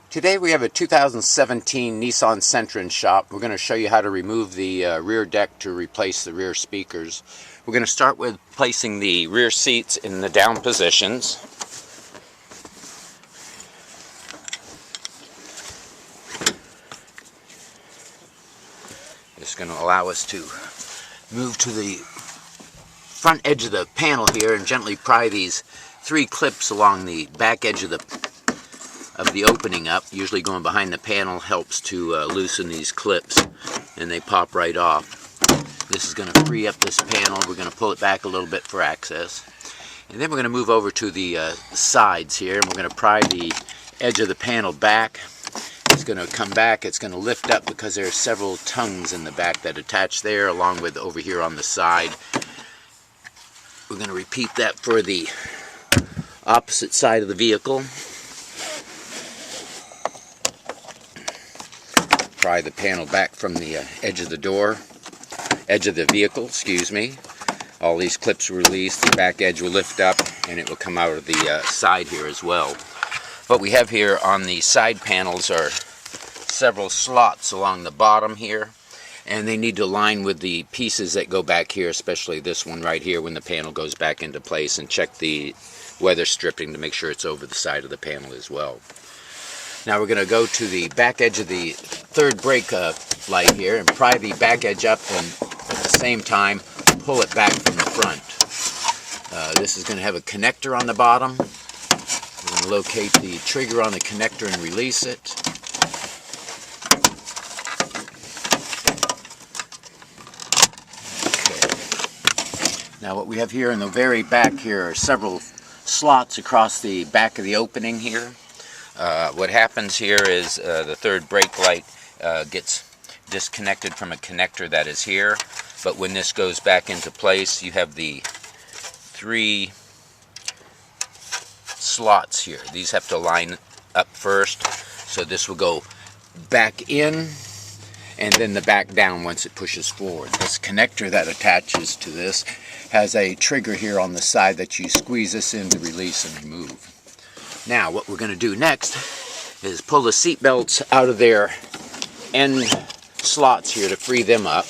Today we have a 2017 Nissan Sentra in shop. We're going to show you how to remove the rear deck to replace the rear speakers. We're going to start with placing the rear seats in the down positions. It's going to allow us to move to the front edge of the panel here and gently pry these 3 clips along the back edge of the opening up. Usually going behind the panel helps to loosen these clips, and they pop right off. This is going to free up this panel. We're going to pull it back a little bit for access, and then we're going to move over to the sides here, and we're going to pry the edge of the panel back. It's going to come back. It's going to lift up because there are several tongues in the back that attach there, along with over here on the side. We're going to repeat that for the opposite side of the vehicle. Pry the panel back from the edge of the vehicle, excuse me. All these clips release, the back edge will lift up, and it will come out of the side here as well. What we have here on the side panels are several slots along the bottom here, and they need to align with the pieces that go back here, especially this one right here when the panel goes back into place, and check the weather stripping to make sure it's over the side of the panel as well. Now we're going to go to the back edge of the third brake light here and pry the back edge up, and at the same time pull it back from the front. This is going to have a connector on the bottom. We're going to locate the trigger on the connector and release it. Okay. Now what we have here in the very back here are several slots across the back of the opening here. What happens here is the third brake light gets disconnected from a connector that is here, but when this goes back into place, you have the 3 slots here. These have to line up first, so this will go back in and then the back down once it pushes forward. This connector that attaches to this has a trigger here on the side that you squeeze this in to release and remove. Now what we're going to do next is pull the seat belts out of their end slots here to free them up,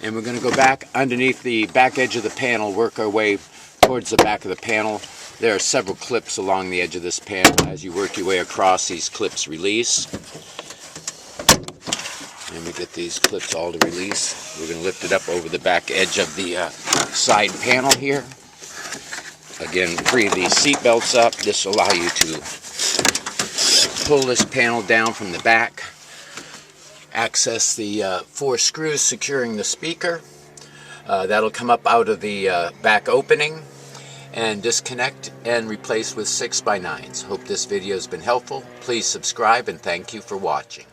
and we're going to go back underneath the back edge of the panel, work our way towards the back of the panel. There are several clips along the edge of this panel. As you work your way across, these clips release, and we get these clips all to release. We're going to lift it up over the back edge of the side panel here. Again, free these seat belts up. This will allow you to pull this panel down from the back, access the 4 screws securing the speaker. That'll come up out of the back opening, and disconnect and replace with 6x9s. Hope this video has been helpful. Please subscribe, and thank you for watching.